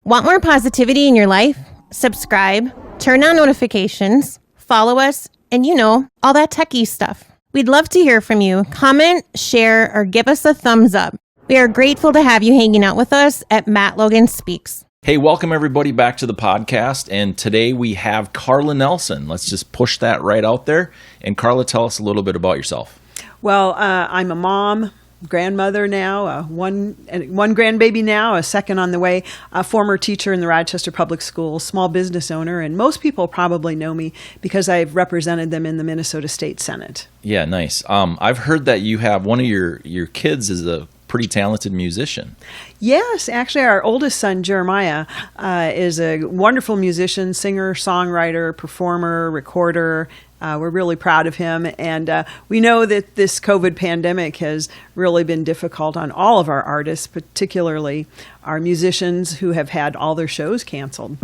Want more positivity in your life? Subscribe, turn on notifications, follow us, and all that techie stuff. We'd love to hear from you. Comment, share, or give us a thumbs up. We are grateful to have you hanging out with us at Matt Logan Speaks. Hey, welcome everybody back to the podcast. And today we have Carla Nelson. Let's just push that right out there. And Carla, tell us a little bit about yourself. Well, I'm a mom, grandmother now, one grandbaby now, a second on the way, a former teacher in the Rochester Public Schools, small business owner, and most people probably know me because I've represented them in the Minnesota State Senate. Yeah, nice. I've heard that you have one of your kids is a pretty talented musician. Yes, actually our oldest son, Jeremiah, is a wonderful musician, singer, songwriter, performer, recorder. We're really proud of him, and we know that this COVID pandemic has really been difficult on all of our artists, particularly our musicians who have had all their shows canceled.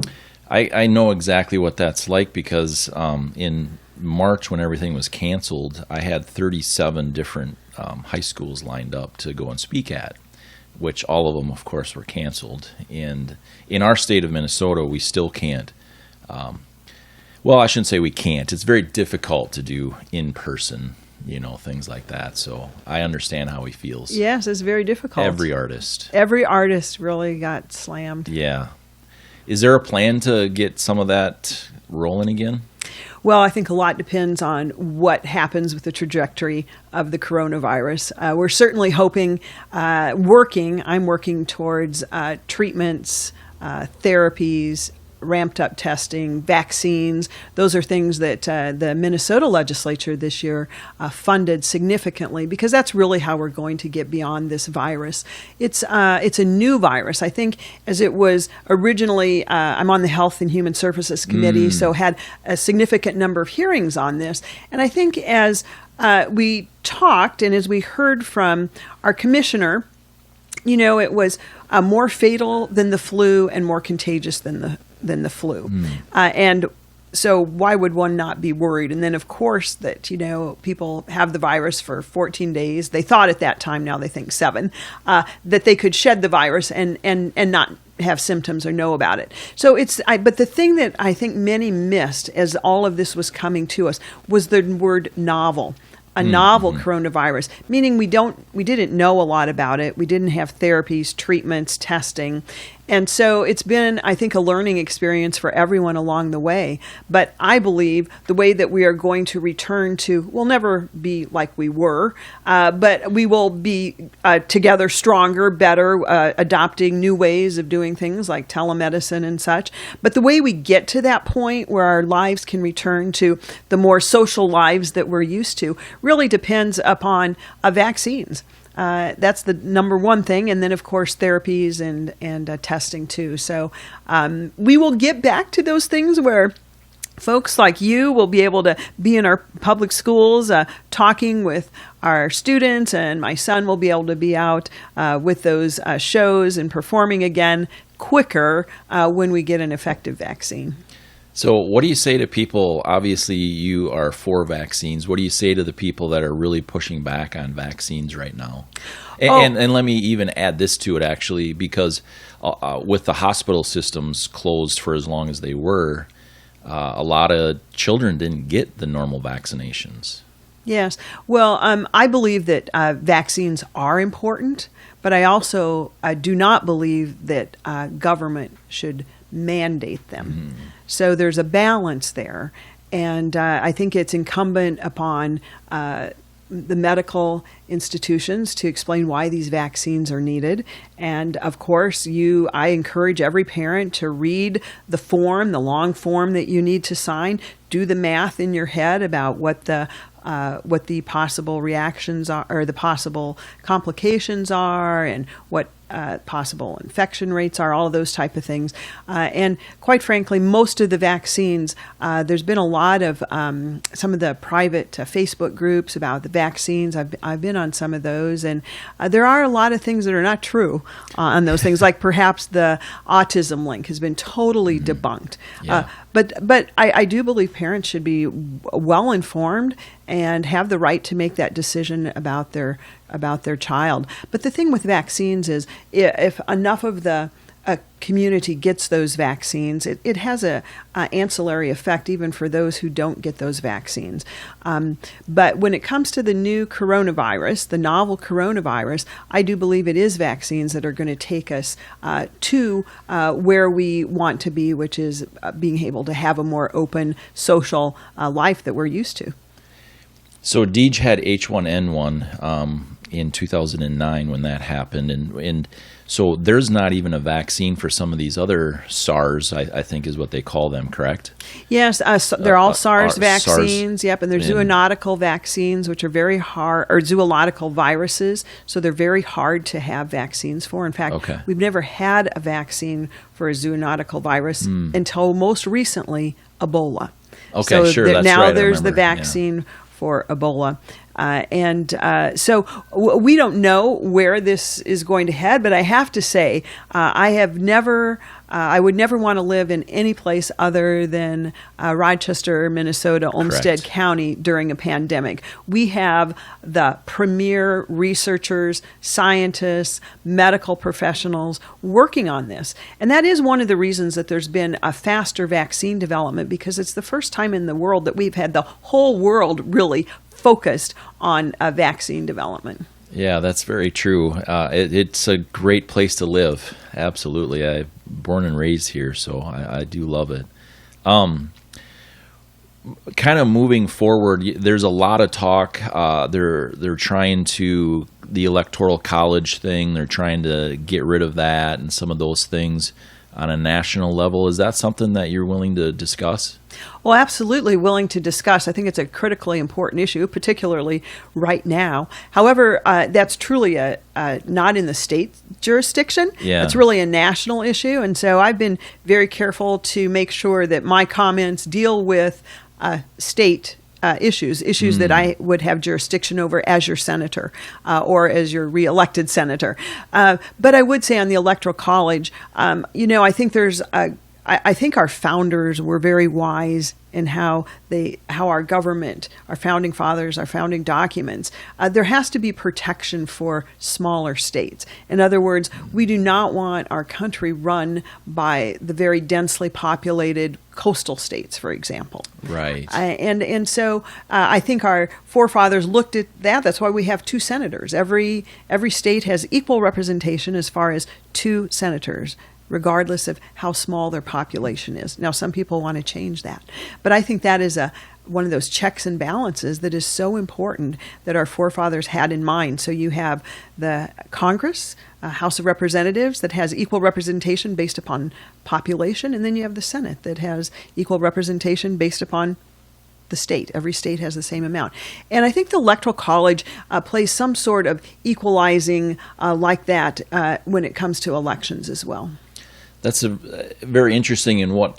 I know exactly what that's like because in March when everything was canceled, I had 37 different high schools lined up to go and speak at, which all of them, of course, were canceled. And in our state of Minnesota, we still can't. Well, I shouldn't say we can't. It's very difficult to do in person, things like that. So I understand how he feels. Yes, it's very difficult. Every artist really got slammed. Yeah. Is there a plan to get some of that rolling again? Well, I think a lot depends on what happens with the trajectory of the coronavirus. We're certainly hoping, I'm working towards treatments, therapies, ramped up testing, vaccines. Those are things that the Minnesota legislature this year funded significantly because that's really how we're going to get beyond this virus. It's a new virus. I think as it was originally, I'm on the Health and Human Services Committee, so had a significant number of hearings on this. And I think as we talked and as we heard from our commissioner, it was more fatal than the flu and more contagious than the flu. And so why would one not be worried? And then, of course, that, people have the virus for 14 days. They thought at that time, now they think 7, that they could shed the virus and not have symptoms or know about it. So but the thing that I think many missed as all of this was coming to us was the word novel. A novel coronavirus, meaning we didn't know a lot about it. We didn't have therapies, treatments, testing. And so it's been, I think, a learning experience for everyone along the way. But I believe the way that we are going to return to will never be like we were, but we will be together stronger, better, adopting new ways of doing things like telemedicine and such. But the way we get to that point where our lives can return to the more social lives that we're used to really depends upon vaccines. That's the number one thing. And then, of course, therapies and testing, too. So we will get back to those things where folks like you will be able to be in our public schools talking with our students, and my son will be able to be out with those shows and performing again quicker when we get an effective vaccine. So what do you say to people? Obviously, you are for vaccines. What do you say to the people that are really pushing back on vaccines right now? And let me even add this to it, actually, because with the hospital systems closed for as long as they were, a lot of children didn't get the normal vaccinations. Yes. Well, I believe that vaccines are important, but I also do not believe that government should mandate them. So there's a balance there. And I think it's incumbent upon the medical institutions to explain why these vaccines are needed. And of course, I encourage every parent to read the form, the long form that you need to sign, do the math in your head about what the possible reactions are, or the possible complications are, and what possible infection rates are, all of those type of things. And quite frankly, most of the vaccines, there's been a lot of some of the private Facebook groups about the vaccines. I've been on some of those, and there are a lot of things that are not true on those things, like perhaps the autism link has been totally debunked. Yeah. But I do believe parents should be well informed and have the right to make that decision about their child. But the thing with vaccines is, if enough of the a community gets those vaccines, it has a ancillary effect even for those who don't get those vaccines. But when it comes to the new coronavirus, the novel coronavirus, I do believe it is vaccines that are going to take us to where we want to be, which is being able to have a more open social life that we're used to. So Deej had H1N1 in 2009 when that happened, and so there's not even a vaccine for some of these other SARS, I think is what they call them, correct? Yes, they're all SARS vaccines. SARS, yep, and they're zoonotical vaccines, which are very hard, or zoological viruses, so they're very hard to have vaccines for. In fact, we've never had a vaccine for a zoonotical virus until most recently, Ebola. Okay, so sure, that's now right, there's the vaccine for Ebola. So we don't know where this is going to head, but I have to say, I would never want to live in any place other than Rochester, Minnesota, Olmsted County during a pandemic. We have the premier researchers, scientists, medical professionals working on this. And that is one of the reasons that there's been a faster vaccine development, because it's the first time in the world that we've had the whole world really focused on vaccine development. Yeah, that's very true. It's a great place to live. Absolutely. I'm born and raised here, so I do love it. Kind of moving forward, there's a lot of talk. They're trying to, the Electoral College thing, they're trying to get rid of that and some of those things on a national level. Is that something that you're willing to discuss? Well, absolutely willing to discuss. I think it's a critically important issue, particularly right now. However, that's truly not in the state jurisdiction. Yeah. It's really a national issue. And so I've been very careful to make sure that my comments deal with state issues that I would have jurisdiction over as your senator or as your reelected senator. But I would say on the Electoral College, I think I think our founders were very wise in how our government, our founding fathers, our founding documents, there has to be protection for smaller states. In other words, we do not want our country run by the very densely populated coastal states, for example. Right. And so I think our forefathers looked at that. That's why we have 2 senators. Every state has equal representation as far as 2 senators, regardless of how small their population is. Now, some people want to change that. But I think that is one of those checks and balances that is so important that our forefathers had in mind. So you have the Congress, House of Representatives, that has equal representation based upon population, and then you have the Senate that has equal representation based upon the state. Every state has the same amount. And I think the Electoral College plays some sort of equalizing like that when it comes to elections as well. That's very interesting, and what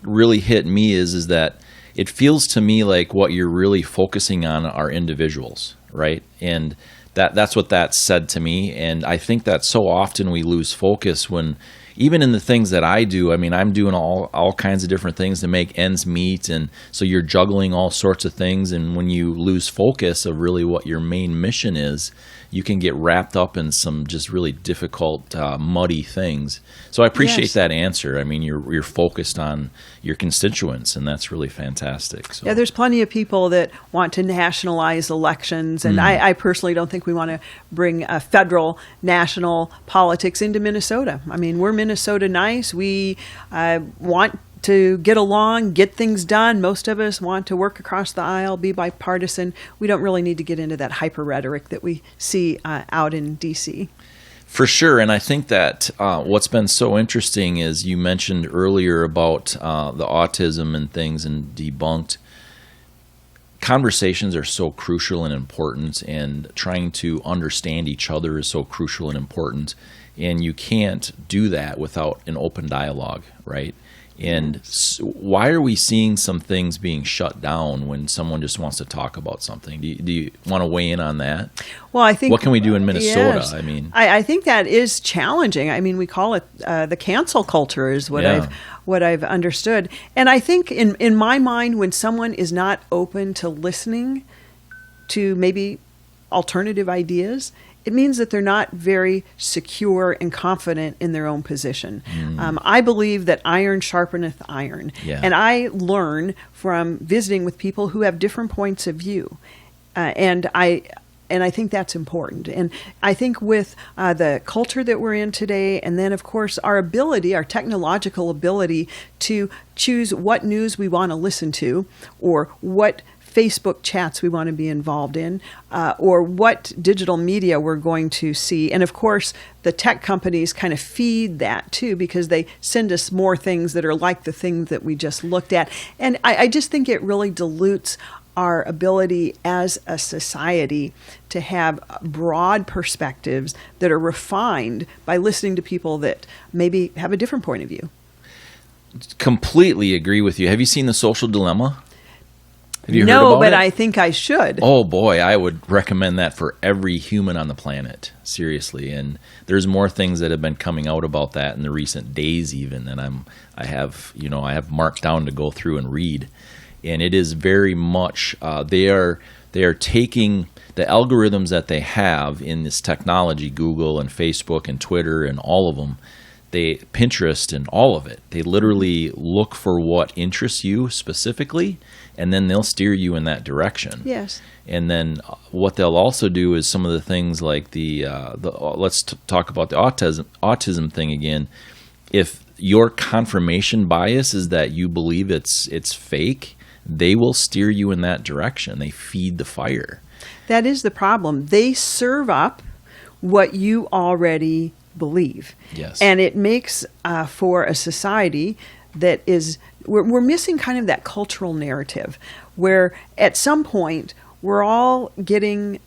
really hit me is that it feels to me like what you're really focusing on are individuals, right? And that's what that said to me, and I think that so often we lose focus when, even in the things that I do, I mean, I'm doing all kinds of different things to make ends meet, and so you're juggling all sorts of things, and when you lose focus of really what your main mission is, you can get wrapped up in some just really difficult, muddy things. So I appreciate that answer. I mean, you're focused on your constituents, and that's really fantastic. So. Yeah, there's plenty of people that want to nationalize elections, and I personally don't think we want to bring federal national politics into Minnesota. I mean, we're Minnesota nice. We want to get along, get things done. Most of us want to work across the aisle, be bipartisan. We don't really need to get into that hyper rhetoric that we see out in D.C. For sure, and I think that what's been so interesting is you mentioned earlier about the autism and things and debunked. Conversations are so crucial and important, and trying to understand each other is so crucial and important, and you can't do that without an open dialogue, right? And why are we seeing some things being shut down when someone just wants to talk about something? Do you want to weigh in on that? Well, I think, what can we do in Minnesota? Yes. I mean, I think that is challenging. I mean, we call it the cancel culture is what I've understood. And I think in my mind, when someone is not open to listening to maybe alternative ideas, it means that they're not very secure and confident in their own position. I believe that iron sharpeneth iron. Yeah. And I learn from visiting with people who have different points of view. And I think that's important. And I think with the culture that we're in today, and then, of course, our technological ability to choose what news we want to listen to, or what Facebook chats we want to be involved in, or what digital media we're going to see. And of course, the tech companies kind of feed that too, because they send us more things that are like the things that we just looked at. And I just think it really dilutes our ability as a society to have broad perspectives that are refined by listening to people that maybe have a different point of view. Completely agree with you. Have you seen The Social Dilemma? Have you heard No, about but it? I think I should. Oh boy, I would recommend that for every human on the planet, seriously. And there's more things that have been coming out about that in the recent days, even that I have marked down to go through and read. And it is very much they are taking the algorithms that they have in this technology, Google and Facebook and Twitter and all of them. Pinterest and all of it. They literally look for what interests you specifically, and then they'll steer you in that direction. Yes. And then what they'll also do is some of the things like let's talk about the autism thing again. If your confirmation bias is that you believe it's fake, they will steer you in that direction. They feed the fire. That is the problem. They serve up what you already believe. Yes. And it makes for a society that is, we're missing kind of that cultural narrative where at some point we're all getting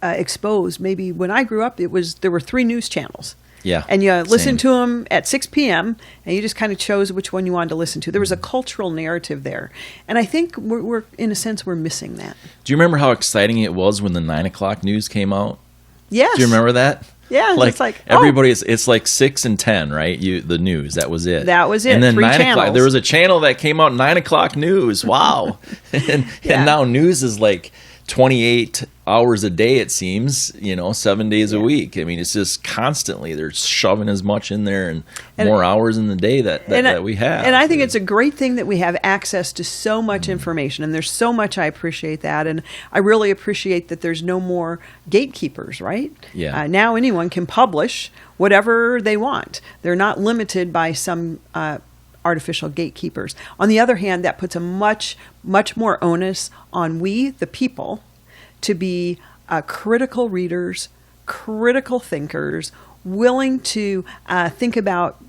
exposed. Maybe when I grew up, there were 3 news channels. Yeah. And you listened same. to them at 6 p.m. and you just kind of chose which one you wanted to listen to. There was a cultural narrative there. And I think we're in a sense, we're missing that. Do you remember how exciting it was when the 9 o'clock news came out? Yes. Do you remember that? Yeah, like it's like everybody's. It's like 6 and 10, right? The news. That was it. That was it. And then 3 9 channels. o'clock. There was a channel that came out 9 o'clock news. Wow. and now news is like 28 hours a day. It seems 7 days a week. I mean, it's just constantly they're shoving as much in there and more hours in the day that we have. And I think it's a great thing that we have access to so much information, and there's so much. I appreciate that, and I really appreciate that there's no more gatekeepers, right? Yeah. Now anyone can publish whatever they want. They're not limited by some artificial gatekeepers. On the other hand, that puts a much, much more onus on we, the people, to be critical readers, critical thinkers, willing to think about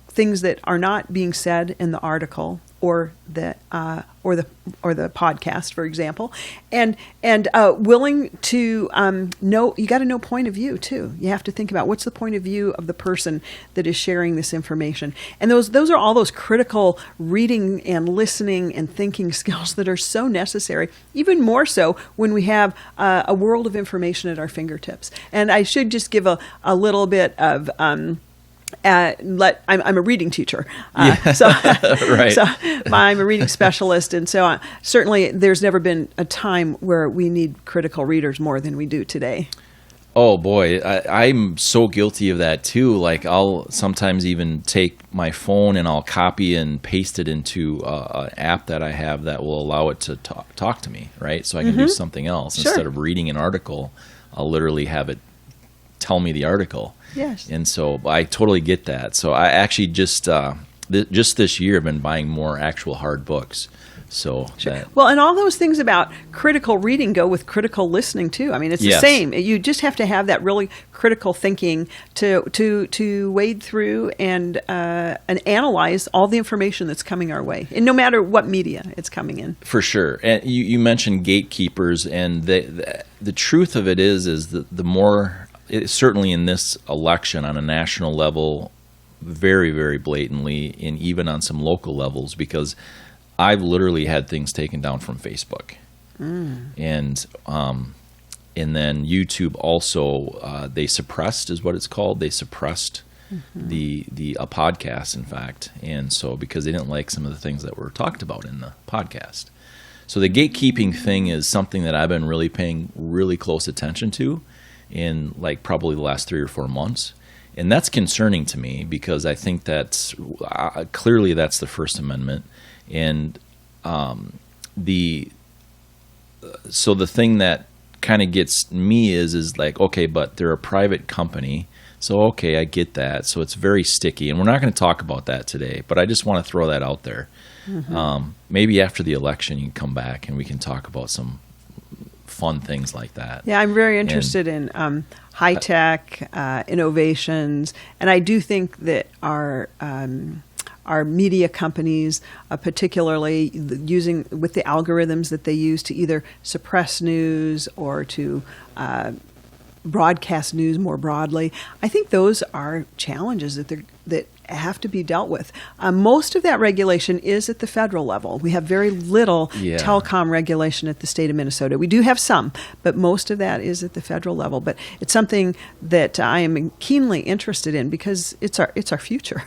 things that are not being said in the article or the podcast, for example, and willing to know. You got to know point of view too. You have to think about what's the point of view of the person that is sharing this information, and those are all those critical reading and listening and thinking skills that are so necessary. Even more so when we have a world of information at our fingertips. And I should just give a little bit of. I'm a reading teacher, right. So I'm a reading specialist, and so certainly there's never been a time where we need critical readers more than we do today. Oh boy, I'm so guilty of that too. Like I'll sometimes even take my phone and I'll copy and paste it into an app that I have that will allow it to talk to me, right? So I can do something else. Sure. Instead of reading an article, I'll literally have it tell me the article. Yes. And so I totally get that. So I actually just this year have been buying more actual hard books. So sure. Well, and all those things about critical reading go with critical listening too. I mean, it's the same. You just have to have that really critical thinking to wade through and analyze all the information that's coming our way, and no matter what media it's coming in. For sure. And you mentioned gatekeepers, and the truth of it is that the more certainly in this election on a national level, very, very blatantly, and even on some local levels, because I've literally had things taken down from Facebook. And then YouTube also, they suppressed, is what it's called. They suppressed a podcast, in fact. And so because they didn't like some of the things that were talked about in the podcast. So the gatekeeping thing is something that I've been really paying really close attention to. in like probably the last 3 or 4 months. And that's concerning to me because I think that's clearly that's the First Amendment. And so the thing that kind of gets me is like, okay, but they're a private company. So, okay, I get that. So it's very sticky. And we're not going to talk about that today, but I just want to throw that out there. Maybe after the election, you can come back and we can talk about some fun things like that. Yeah, I'm very interested in high-tech innovations. And I do think that our media companies, particularly using with the algorithms that they use to either suppress news or to broadcast news more broadly, I think those are challenges that have to be dealt with. Most of that regulation is at the federal level. We have very little telecom regulation at the state of Minnesota. We do have some, but most of that is at the federal level. But it's something that I am keenly interested in because it's our future.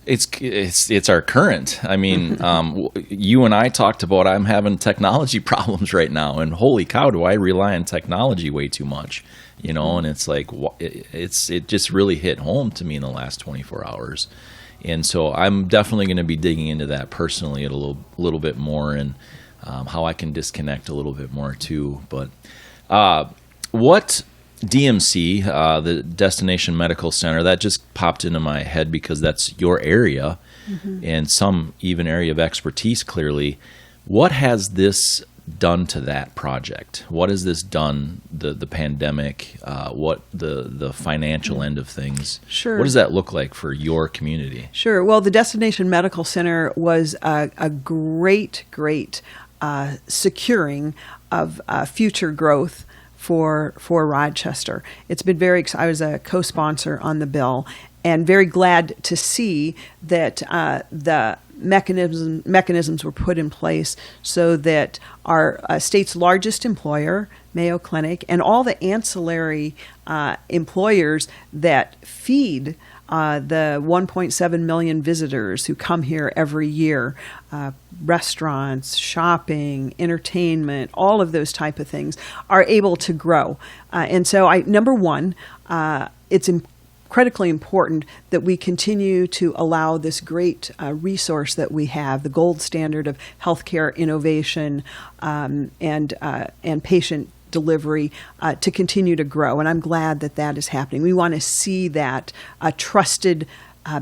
It's our current. I mean, you and I talked about I'm having technology problems right now, and holy cow, do I rely on technology way too much, And it's like it just really hit home to me in the last 24 hours, and so I'm definitely going to be digging into that personally a little bit more, and how I can disconnect a little bit more too. But what DMC, the Destination Medical Center, that just popped into my head because that's your area and some even area of expertise clearly. What has this done to that project? What has this done, the pandemic, what the financial end of things? Sure. What does that look like for your community? Sure. Well, the Destination Medical Center was a great securing of future growth for Rochester. It's been I was a co-sponsor on the bill and very glad to see that the mechanisms were put in place so that our state's largest employer, Mayo Clinic, and all the ancillary employers that feed the 1.7 million visitors who come here every year, restaurants, shopping, entertainment, all of those type of things are able to grow. And so number one, it's critically important that we continue to allow this great resource that we have, the gold standard of healthcare innovation and patient delivery, to continue to grow. And I'm glad that is happening. We want to see that trusted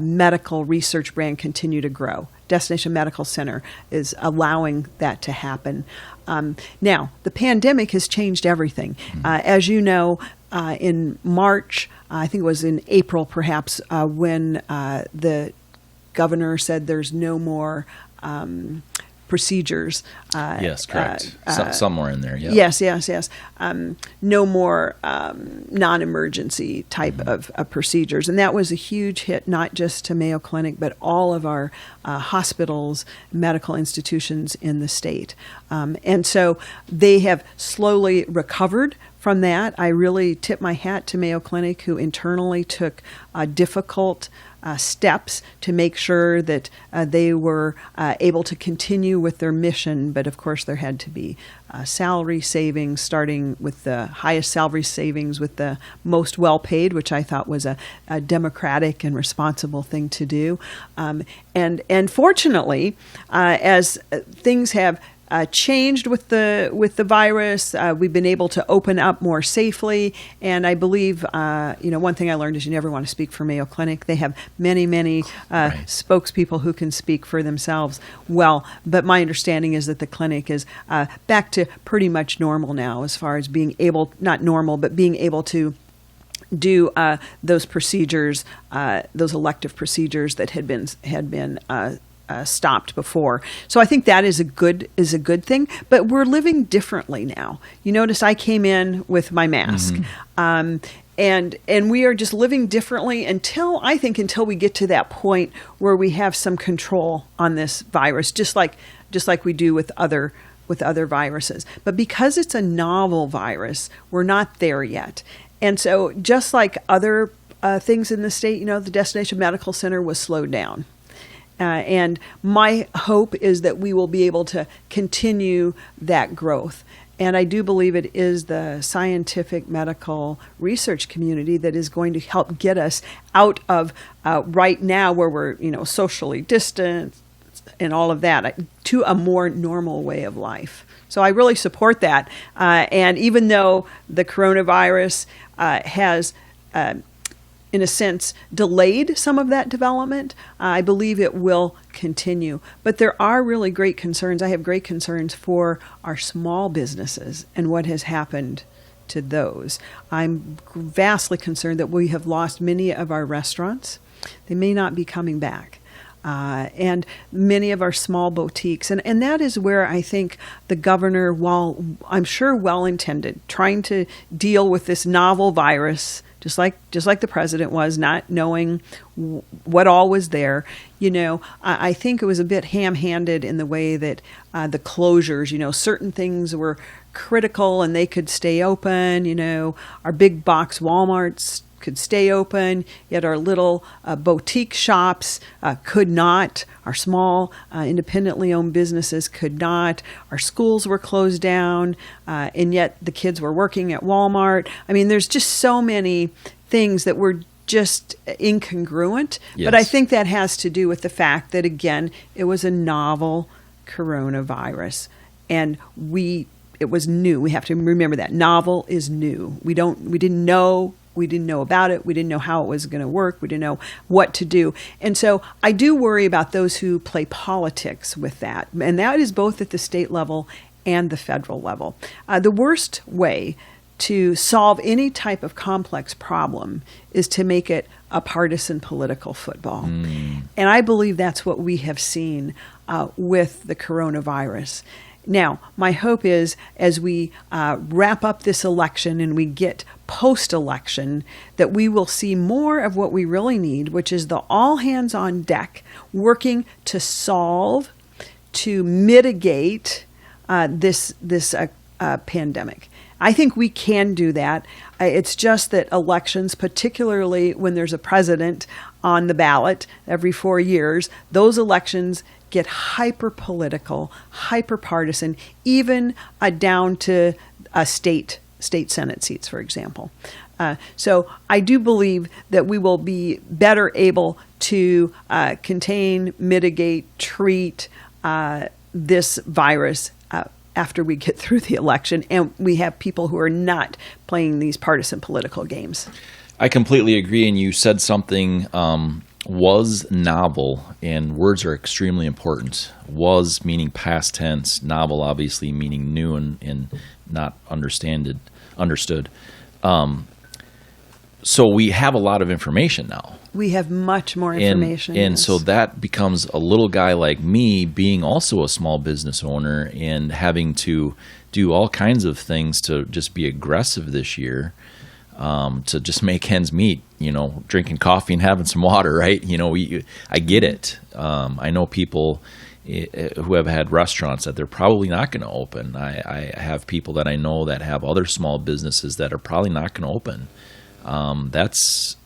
medical research brand continue to grow. Destination Medical Center is allowing that to happen. Now, the pandemic has changed everything. As you know, in March, I think it was in April perhaps, when the governor said there's no more procedures. Yes, correct. Somewhere in there, yeah. Yes. No more non-emergency type of procedures. And that was a huge hit, not just to Mayo Clinic, but all of our hospitals, medical institutions in the state. And so they have slowly recovered from that. I really tip my hat to Mayo Clinic, who internally took difficult steps to make sure that they were able to continue with their mission. But of course, there had to be salary savings, starting with the highest salary savings with the most well-paid, which I thought was a democratic and responsible thing to do. And fortunately, as things have changed with the virus, we've been able to open up more safely, and I believe one thing I learned is you never want to speak for Mayo Clinic. They have many spokespeople who can speak for themselves well, but my understanding is that the clinic is back to pretty much normal now, as far as being able, not normal, but being able to do those procedures, those elective procedures that had been stopped before. So I think that is a good thing, but we're living differently now. You notice I came in with my mask. And we are just living differently until we get to that point where we have some control on this virus, just like we do with other viruses. But because it's a novel virus, we're not there yet. And so just like other things in the state, the Destination Medical Center was slowed down. And my hope is that we will be able to continue that growth. And I do believe it is the scientific medical research community that is going to help get us out of right now where we're, socially distant and all of that, to a more normal way of life. So I really support that. And even though the coronavirus has, in a sense, delayed some of that development, I believe it will continue. But there are really great concerns. I have great concerns for our small businesses and what has happened to those. I'm vastly concerned that we have lost many of our restaurants. They may not be coming back. And many of our small boutiques. And that is where I think the governor, while I'm sure well-intended, trying to deal with this novel virus, just like the president was, not knowing what all was there, I think it was a bit ham-handed in the way that the closures, certain things were critical and they could stay open, our big box Walmarts could stay open, yet our little boutique shops could not. Our small independently owned businesses could not. Our schools were closed down, and yet the kids were working at Walmart. I mean, there's just so many things that were just incongruent. Yes. But I think that has to do with the fact that, again, it was a novel coronavirus, and it was new. We have to remember that. Novel is new. We didn't know about it. We didn't know how it was going to work. We didn't know what to do. And so I do worry about those who play politics with that. And that is both at the state level and the federal level. The worst way to solve any type of complex problem is to make it a partisan political football. And I believe that's what we have seen with the coronavirus. Now, my hope is as we wrap up this election and we get post-election, that we will see more of what we really need, which is the all hands on deck working to solve, to mitigate this pandemic. I think we can do that. It's just that elections, particularly when there's a president on the ballot every 4 years, those elections get hyper-political, hyper-partisan, even down to state Senate seats, for example. So I do believe that we will be better able to contain, mitigate, treat this virus after we get through the election and we have people who are not playing these partisan political games. I completely agree, and you said something was novel, and words are extremely important. Was meaning past tense, novel obviously meaning new and not understood. So we have a lot of information now. We have much more information. And so that becomes a little guy like me being also a small business owner and having to do all kinds of things to just be aggressive this year. To just make ends meet, drinking coffee and having some water, right? I get it. I know people who have had restaurants that they're probably not going to open. I have people that I know that have other small businesses that are probably not going to open. That's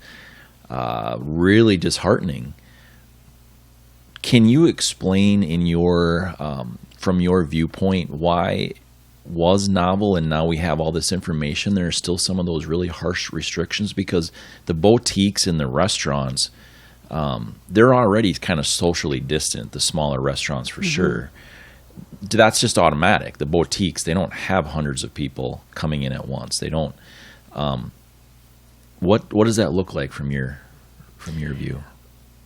really disheartening. Can you explain from your viewpoint why was novel and now we have all this information, there are still some of those really harsh restrictions? Because the boutiques and the restaurants, they're already kind of socially distant, the smaller restaurants for sure. That's just automatic. The boutiques, they don't have hundreds of people coming in at once. They don't. What does that look like from your view?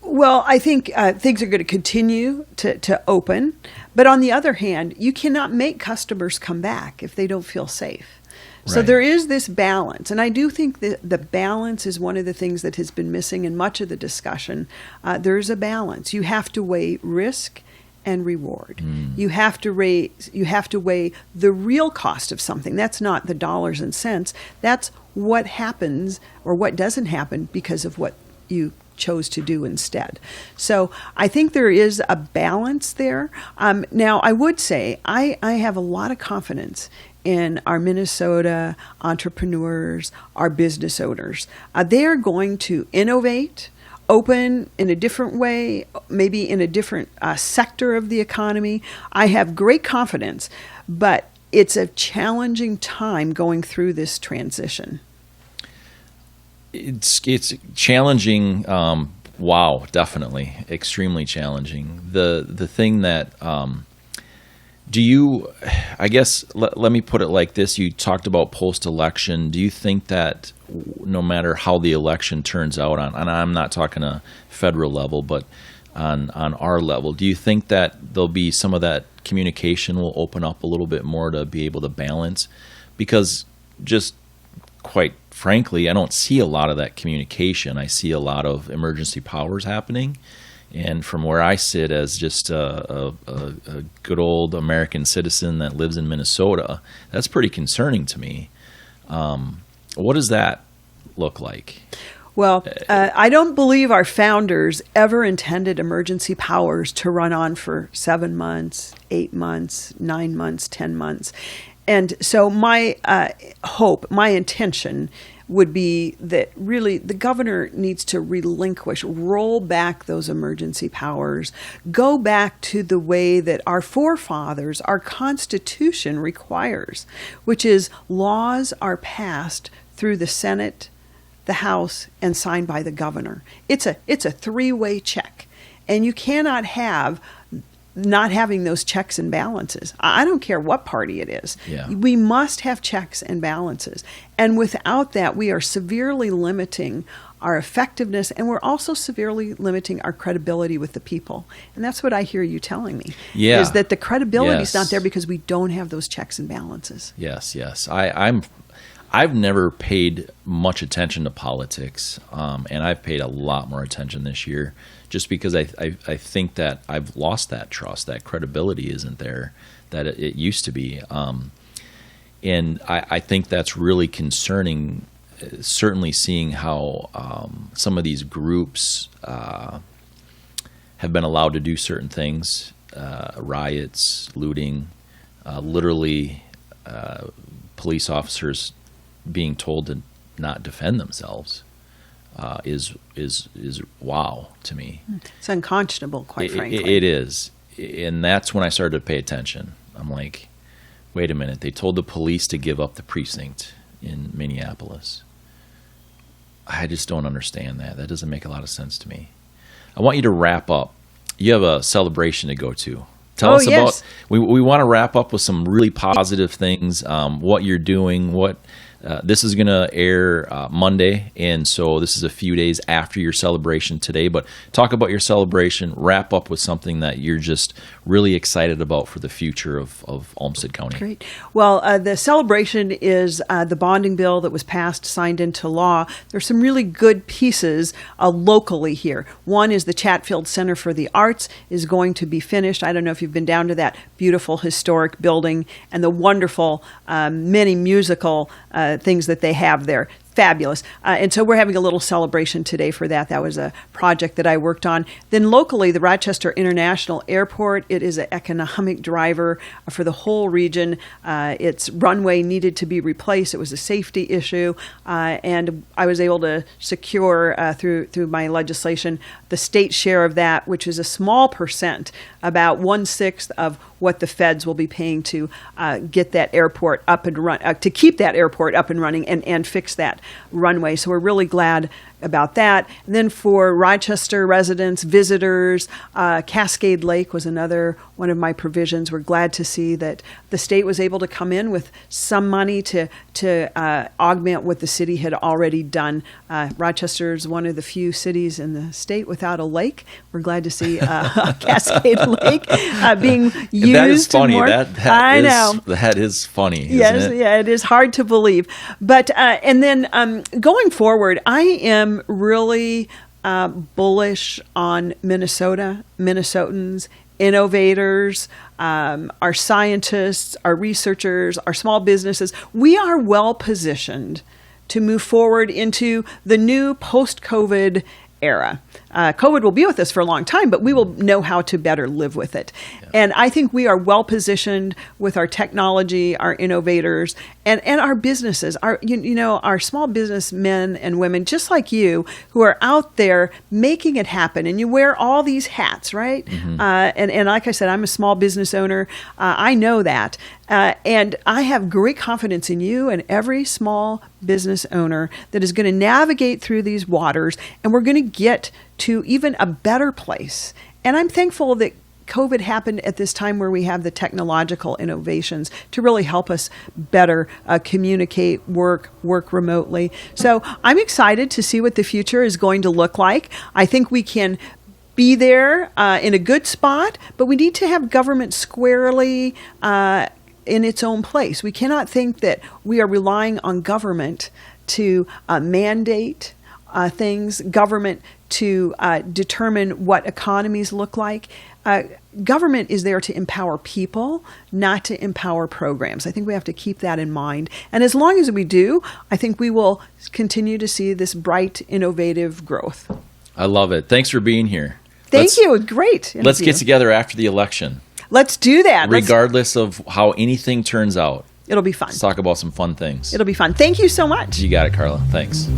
Well, I think things are going to continue to open. But on the other hand, you cannot make customers come back if they don't feel safe. So Right. there is this balance. And I do think that the balance is one of the things that has been missing in much of the discussion. There is a balance. You have to weigh risk and reward. You have to weigh the real cost of something. That's not the dollars and cents. That's what happens or what doesn't happen because of what you chose to do instead. So I think there is a balance there. Now, I would say I have a lot of confidence in our Minnesota entrepreneurs, our business owners. They are going to innovate, open in a different way, maybe in a different sector of the economy. I have great confidence, but it's a challenging time going through this transition. It's challenging. Wow, definitely, extremely challenging. The thing that do you? I guess let me put it like this: you talked about post-election. Do you think that no matter how the election turns out, and I'm not talking a federal level, but on our level, do you think that there'll be some of that communication will open up a little bit more to be able to balance? Because just quite frankly, I don't see a lot of that communication. I see a lot of emergency powers happening. And from where I sit as just a good old American citizen that lives in Minnesota, that's pretty concerning to me. What does that look like? Well, I don't believe our founders ever intended emergency powers to run on for 7 months, 8 months, 9 months, 10 months. And so my hope, my intention would be that really the governor needs to roll back those emergency powers, go back to the way that our forefathers, our Constitution requires, which is laws are passed through the Senate, the House, and signed by the governor. It's a three-way check, and you cannot have not having those checks and balances. I don't care what party it is. Yeah. We must have checks and balances. And without that, we are severely limiting our effectiveness, and we're also severely limiting our credibility with the people. And that's what I hear you telling me, is that the credibility is not there because we don't have those checks and balances. Yes. I've never paid much attention to politics, and I've paid a lot more attention this year just because I think that I've lost that trust. That credibility isn't there that it used to be. And I think that's really concerning, certainly seeing how some of these groups have been allowed to do certain things, riots, looting, literally police officers being told to not defend themselves is wow to me. It's unconscionable, quite frankly. It is. And that's when I started to pay attention. I'm like, wait a minute. They told the police to give up the precinct in Minneapolis. I just don't understand that. That doesn't make a lot of sense to me. I want you to wrap up. You have a celebration to go to. Tell us about. We want to wrap up with some really positive things. What you're doing. This is going to air Monday, and so this is a few days after your celebration today. But talk about your celebration. Wrap up with something that you're just really excited about for the future of Olmsted County. Great. Well, the celebration is the bonding bill that was passed, signed into law. There's some really good pieces locally here. One is the Chatfield Center for the Arts is going to be finished. I don't know if you've been down to that beautiful historic building and the wonderful many musical things that they have there. Fabulous. And so we're having a little celebration today for that. That was a project that I worked on. Then locally, the Rochester International Airport, it is an economic driver for the whole region. Its runway needed to be replaced. It was a safety issue. And I was able to secure through my legislation the state share of that, which is a small percent, about 1/6 of what the feds will be paying to get that airport up and to keep that airport up and running and fix that runway. So we're really glad about that. And then for Rochester residents, visitors, Cascade Lake was another one of my provisions. We're glad to see that the state was able to come in with some money to augment what the city had already done. Rochester is one of the few cities in the state without a lake. We're glad to see Cascade Lake being used. That is funny. More. I know. That is funny. Yes, isn't it? Yeah, it is hard to believe. But and then going forward, I am really bullish on Minnesota, Minnesotans, innovators, our scientists, our researchers, our small businesses. We are well positioned to move forward into the new post-COVID era. COVID will be with us for a long time, but we will know how to better live with it. Yeah. And I think we are well positioned with our technology, our innovators, and our businesses, our small business men and women, just like you, who are out there making it happen. And you wear all these hats, right? Mm-hmm. And like I said, I'm a small business owner. I know that. And I have great confidence in you and every small business owner that is going to navigate through these waters, and we're going to get to even a better place. And I'm thankful that COVID happened at this time where we have the technological innovations to really help us better communicate, work remotely. So I'm excited to see what the future is going to look like. I think we can be there in a good spot, but we need to have government squarely in its own place. We cannot think that we are relying on government to mandate things, government to determine what economies look like. Government is there to empower people, not to empower programs. I think we have to keep that in mind. And as long as we do, I think we will continue to see this bright, innovative growth. I love it. Thanks for being here. Thank you. Great. Let's get together after the election. Let's do that. Regardless of how anything turns out. It'll be fun. Let's talk about some fun things. It'll be fun. Thank you so much. You got it, Carla. Thanks.